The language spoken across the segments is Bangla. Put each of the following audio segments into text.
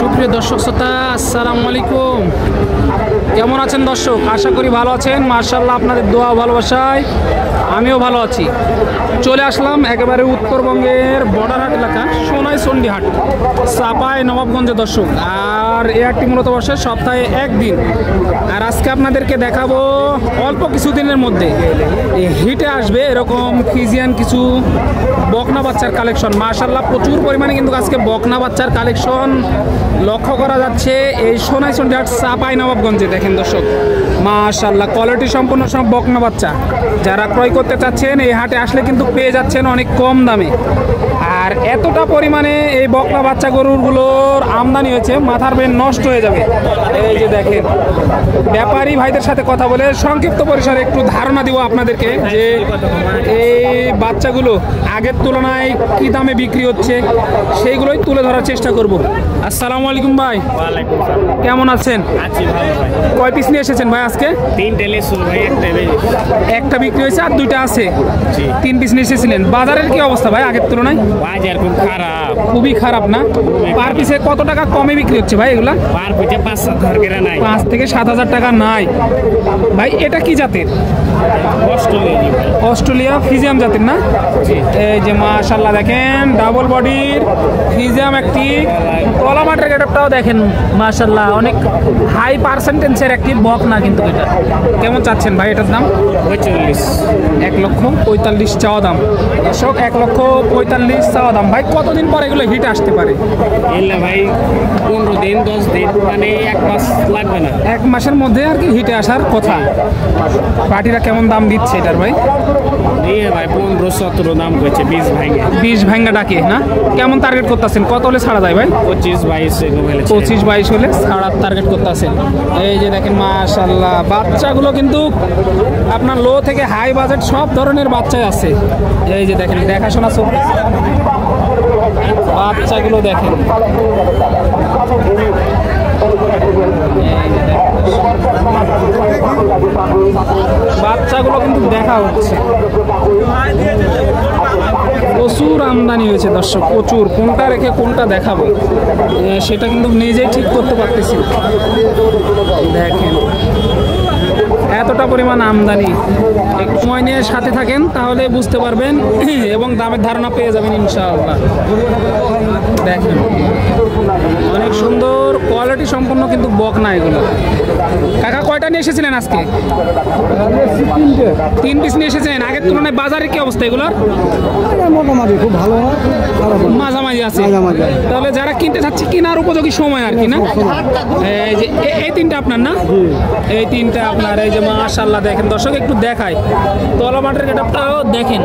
সুপ্রিয় দর্শক শ্রোতা, আসসালামু আলাইকুম। কেমন আছেন দর্শক? আশা করি ভালো আছেন। মাশাআল্লাহ, আপনাদের দোয়া ভালোবাসায় আমিও ভালো আছি। চলে আসলাম একেবারে উত্তরবঙ্গের বর্ডার হাট এলাকা সোনাইচন্ডী হাট, চাপাই নবাবগঞ্জে দর্শক। আর এই হাটটি মূলত বসে সপ্তাহে একদিন। আর আজকে আপনাদেরকে দেখাবো অল্প কিছুদিনের মধ্যে হিটে আসবে এরকম ফিজিয়ান কিছু বকনা বাচ্চার কালেকশন। মাশাআল্লাহ, প্রচুর পরিমাণে কিন্তু আজকে বকনা বাচ্চার কালেকশন লক্ষ্য করা যাচ্ছে এই সোনাইচন্ডী হাট চাপাই নবাবগঞ্জে। দেখেন দর্শক, মাশাআল্লাহ কোয়ালিটি সম্পন্ন সব বকনা বাচ্চা। যারা ক্রয় করতে চাচ্ছেন এই হাটে আসলে কিন্তু পেয়ে যাচ্ছেন অনেক কম দামে। আর এতটা পরিমাণে এই বকনা বাচ্চা গরুগুলোর আমদানি হয়েছে, মাথার ব্রেন নষ্ট হয়ে যাবে। এই যে দেখেন, ব্যাপারী ভাইদের সাথে কথা বলে সংক্ষিপ্ত পরিসরে একটু ধারণা দিব আপনাদেরকে যে এই বাচ্চাগুলো আগের তুলনায় কি দামে বিক্রি হচ্ছে সেইগুলোই তুলে ধরার চেষ্টা করব। আসসালামু আলাইকুম ভাই। ওয়ালাইকুম আসসালাম। কেমন আছেন? আছি ভালো ভাই। কয় পিস নিয়ে এসেছেন ভাই আজকে? তিনটে লেসুন ভাই, একটা বিক্রি হয়েছে আর দুইটা আছে। জি। 3 পিস নিয়ে এসেছিলেন। বাজারের কি অবস্থা ভাই আগের তুলনায়? বাজার খুব খারাপ। খুবই খারাপ না? পার পিসে কত টাকা কমে বিক্রি হচ্ছে ভাই এগুলা? পার পিঠে 5-7 করে নাই। 5 থেকে 7,000 টাকা নাই ভাই। এটা কি জাতের? অস্ট্রেলিয়া জি ভাই। অস্ট্রেলিয়া ফিজিয়াম জাতের না? জি। এই যে মাশাআল্লাহ দেখেন, ডাবল বডির ফিজিয়াম একটি। তলা মাঠের গেটআপটাও দেখেন মাশাআল্লাহ, অনেক হাই পার্সেন্টেজের একটি বক না কিন্তু এটা। কেমন চাচ্ছেন ভাই এটার দাম? 45। 1,45,000 চাওয়া দাম। দর্শক, 1,45,000 চাওয়া দাম। ভাই কতদিন পর এগুলো হিট আসতে পারে? এলে ভাই 15 দিন 10 দিন, মানে 1 মাস লাগবে না। 1 মাসের মধ্যে আর কি হিটে আসার কথা। পার্টিরা কেমন দাম দিচ্ছে এটার ভাই? দিয়ে ভাই 15-17 দাম করছে 20 ভাঙে। 20 ভাঙ্গা ডাকে না? কেমন টার্গেট করতেছেন? কত হলে ছাড়া যায় ভাই? 25-22 এরকম হলে 25-22 হলে ছাড়ার টার্গেট করতেছেন। এই যে দেখেন মাশাআল্লাহ, বাচ্চাগুলো কিন্তু আপনার লো থেকে হাই বাজেট সব ধরনের বাচ্চাই আছে। এই যে দেখেন, দেখাশোনা চলতেছে। বাচ্চাগুলো দেখেন, বাচ্চাগুলো কিন্তু দেখা হচ্ছে। প্রচুর আমদানি হয়েছে দর্শক, প্রচুর। কোনটা রেখে কোনটা দেখাবো সেটা কিন্তু নিজেই ঠিক করতে পারতেছি। দেখেন এতটা পরিমাণ আমদানি। একটু সময় নিয়ে সাথে থাকেন তাহলে বুঝতে পারবেন এবং দামের ধারণা পেয়ে যাবেন ইনশাআল্লাহ। দেখেন অনেক সুন্দর কোয়ালিটি সম্পন্ন কিন্তু বকনা এগুলো। কাকা কয়টা নিয়ে এসেছিলেন আজকে? 3 পিস নিয়ে এসেছিলেন। আগের তুলনায় বাজারে কি অবস্থা এগুলোর? মোটামুটি খুব ভালো, মাঝামাঝি আছে। তাহলে যারা কিনতে চাচ্ছে কেনার উপযোগী সময় আর কি না? এই যে এই 3টা আপনার না? এই 3টা আপনার। এই যে মাশাআল্লাহ দেখেন দর্শক, একটু দেখায় তলা মাঠের গেটআপটাও দেখেন।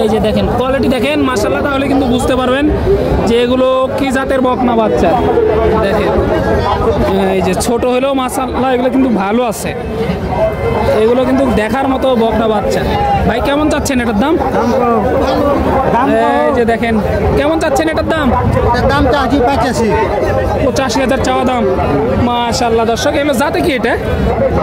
এই যে দেখেন কোয়ালিটি দেখেন মাশাআল্লাহ, তাহলে কিন্তু বুঝতে পারবেন যে এগুলো কি জাতের বকনা বাচ্চা। দেখেন এই যে ছোট হলেও মাশাআল্লাহ এগুলো কিন্তু ভালো আছে। এগুলো কিন্তু দেখার মতো বকনা বাচ্চা। ভাই কেমন চাচ্ছেন এটার দাম? এই যে দেখেন, কেমন চাচ্ছেন এটার দাম? দামটা 85। 85,000 চাওয়া দাম। মাশাআল্লাহ দর্শক, এগুলো জাতে কি এটা?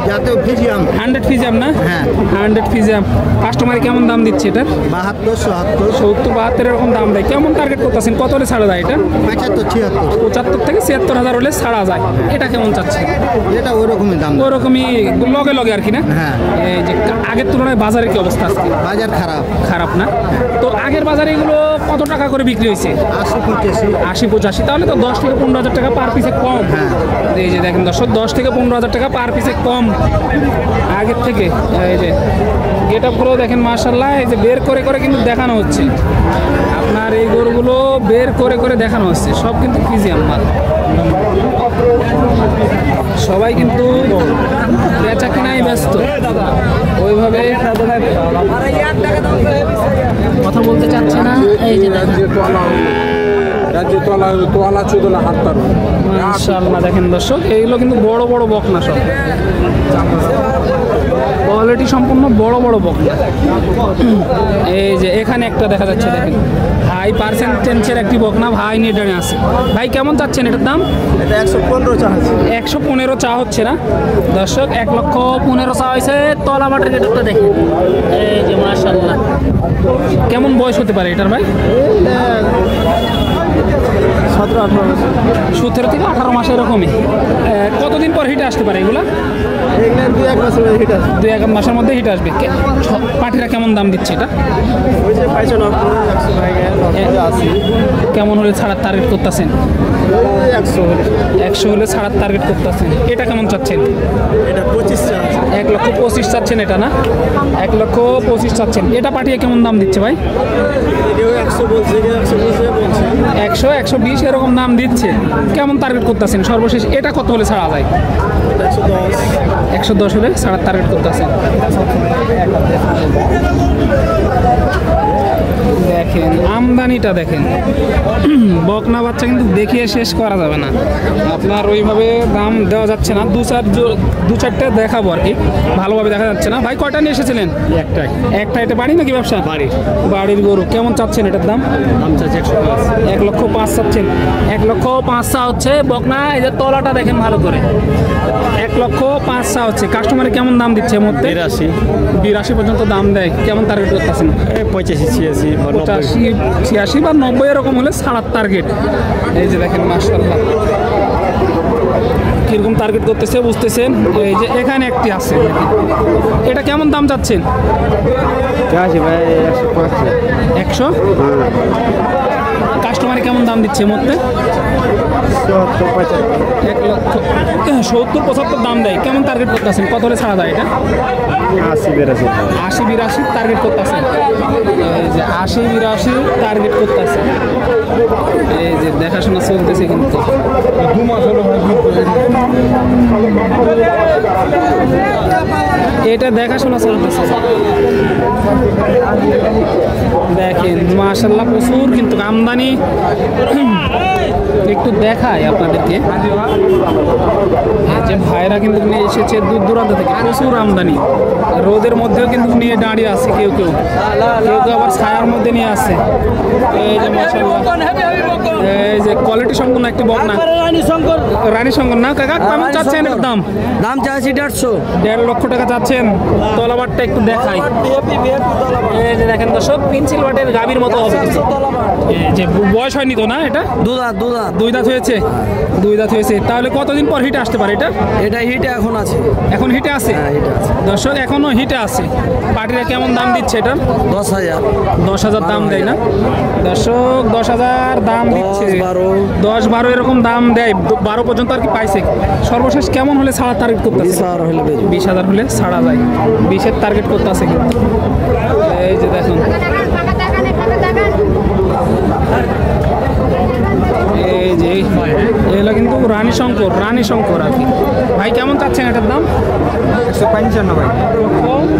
যাতে ফিজিয়াম 100 ফিজিয়াম না? হ্যাঁ। 100 ফিজিয়াম। কাস্টমার কেমন দাম দিচ্ছে এটা? 72, 77, 70-72 এরকম দাম দেয়। কেমন টার্গেট করতেছেন? কত হলে ছাড়া যায় এটা? 75, 76। 75 থেকে 76,000 হলে ছাড়া যায়। এটা কেমন চাচ্ছে? এটা ওরকমই দাম। ওরকমই লগে লগে আর কি না? হ্যাঁ। এই যে আগের তুলনায় বাজারে কি অবস্থা আজকে? বাজার খারাপ। খারাপ না? তো আগের বাজারে এগুলো কত টাকা করে বিক্রি হয়েছে? 80-85। 80-85। তাহলে তো 10 থেকে 15,000 টাকা পার পিসে কম। হ্যাঁ। এই যে দেখেন দর্শক, 10 থেকে 15,000 টাকা পার পিসে কম আগের থেকে। এই যে গেট আপগুলো দেখেন মাশাআল্লাহ, এই যে বের করে করে কিন্তু দেখানো হচ্ছে আপনার। এই গরুগুলো বের করে করে দেখানো হচ্ছে, সব কিন্তু ফিজিয়াম মাল। সবাই কিন্তু বেচা কেনাই ব্যস্ত, ওইভাবে কথা বলতে চাচ্ছে না। এই যে মাশাআল্লাহ দেখেন দর্শক, এইগুলো কিন্তু বড় বড় বকনা, সব কোয়ালিটি সম্পূর্ণ বড় বড় বকনা। এই যে এখানে একটা দেখা যাচ্ছে, দেখেন হাই পার্সেন্টেজের একটি বকনা ভাই নিয়ে ডানে আছে। ভাই কেমন চাচ্ছেন এটার দাম? এটা 115 চা আছে। 115 চা হচ্ছে না দর্শক? 1,15,000 চা হয়েছে। তলা মাঠের গেটটা দেখেন, এই যে মাশাআল্লাহ। কেমন বয়স হতে পারে এটার ভাই? 17-18 বছর। 17 থেকে 18 মাস এরকমই। কতদিন পর হিটে আসতে পারে এগুলা? এগুলো 2-1 মাসের মধ্যে হিট আছে। 2-1 মাসের মধ্যে হিট আসবে। পাটিরা কেমন দাম দিচ্ছে এটা? ওই যে 95, 100 ভাগে 80, কেমন হলে ছাড়ার টার্গেট করতেছেন? 100 হলে। 100 হলে ছাড়ার টার্গেট করতেছেন। এটা কেমন চাচ্ছেন? এটা 25 চা আছে। 1,25,000 চাচ্ছেন এটা না? 1,25,000 চাচ্ছেন। এটা পাঠিয়ে কেমন দাম দিচ্ছে ভাই? কেউ 100 বলছে, কেউ 120 বলছে। 100, 120 এরকম দাম দিচ্ছে। কেমন টার্গেট করতেছেন সর্বশেষ? এটা কত হলে ছাড়া যায়? 110। 110 হলে ছাড়ার টার্গেট করতেছেন। দেখেন আমদানিটা দেখেন, বকনা বাচ্চা কিন্তু দেখিয়ে শেষ করা যাবে না। আপনার ওইভাবে দাম দেওয়া যাচ্ছে না। দু চারটে দেখাবো আর কি, ভালোভাবে দেখা যাচ্ছে না। ভাই কয়টা নিয়ে এসেছিলেন? একটা। এটা বাড়ি নাকি ব্যবসা? বাড়ির গরু। কেমন চাচ্ছেন এটার দাম? 1,05,000 চাচ্ছেন। 1,05,000 হচ্ছে বকনা। এই যে তলাটা দেখেন ভালো করে, 1,05,000 হচ্ছে। কাস্টমারে কেমন দাম দিচ্ছে মধ্যে? 82 পর্যন্ত দাম দেয়। কেমন টার্গেট করতেছেন? 85, 85, 86 বা 90 এরকম হলে ছাড়ার টার্গেট। এই যে দেখেন মাশাআল্লাহ কিরকম টার্গেট করতেছে বুঝতেছেন। এই যে এখানে একটি আছে, এটা কেমন দাম চাচ্ছেন? 100। কাস্টমারে কেমন দাম দিচ্ছে মধ্যে? 1,70,75 দাম দেয়। কেমন টার্গেট করতেছেন? কত হলে ছাড়া যায় এটা? 80-82 টার্গেট করতেছেন। এই যে 80-82 টার্গেট করতেছেন। এই যে দেখাশোনা চলতেছে কিন্তু। এটা দেখাশোনা চলতেছে। দেখেন মাশাআল্লাহ প্রচুর কিন্তু আমদানি। একটু দেখাই আপনাদেরকে, যে ভাইরা কিন্তু নিয়ে এসেছে দূর দূরান্ত থেকে, প্রচুর আমদানি। রোদের মধ্যেও কিন্তু নিয়ে দাঁড়িয়ে আছে, কেউ কেউ আবার ছায়ার মধ্যে নিয়ে আসছে। এই যে মাশাআল্লাহ, এই যে কোয়ালিটি সম্পন্ন একটি বকনা রানী শঙ্কর না কাকা? কেমন চাচ্ছেন এর দাম? দাম চাইছি 150। 1.5 লক্ষ টাকা চাচ্ছেন। তলাবারটা একটু দেখাই। এই যে দেখেন দর্শক, পেন্সিল বাটের গাভীর মতো হবে। এই যে বয়স হয়নি তো না? এটা দুই দাঁত হয়েছে। তাহলে কতদিন পর হিটে আসতে পারে এটা? এটা হিটে এখন আছে। এখন হিটে আছে দর্শক, এখনো হিটে আছে। পার্টিরা কেমন দাম দিচ্ছে এটা? 10,000। 10,000 দাম দেয় না দর্শক? 10,000 দাম দিচ্ছে। 10-12 এরকম দাম দেয়। 12 পর্যন্ত আর কি পাইছে। সর্বশেষ কেমন হলে ছাড়া টার্গেট করতেছে? 20,000 হলে ছাড়া যায়। 20-এর টার্গেট করতেছে কিন্তু। এই যে দেখুন, এই যে এগুলো কিন্তু রানী শঙ্কর আর কি। ভাই কেমন চাচ্ছেন এটার দাম? 155 ভাই।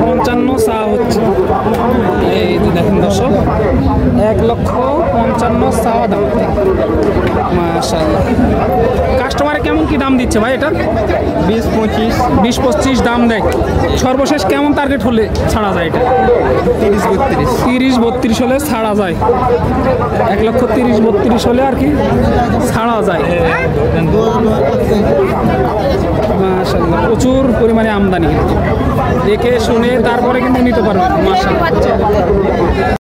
55 চা হচ্ছে। এই যে দেখেন দর্শক, 1,55,000 চাওয়া দাম। মাশাআল্লাহ। কাস্টমারে কেমন কি দাম দিচ্ছে ভাই এটা? 20-25 দাম দেয়। সর্বশেষ কেমন টার্গেট হলে ছাড়া যায় এটা? 30-32 হলে ছাড়া যায়। 1,30,000-32 হলে আর কি ছাড়া যায়। মাশাআল্লাহ প্রচুর পরিমাণে আমদানি, দেখে শুনে তারপরে কিন্তু নিতে পারবেন। মাশাআল্লাহ।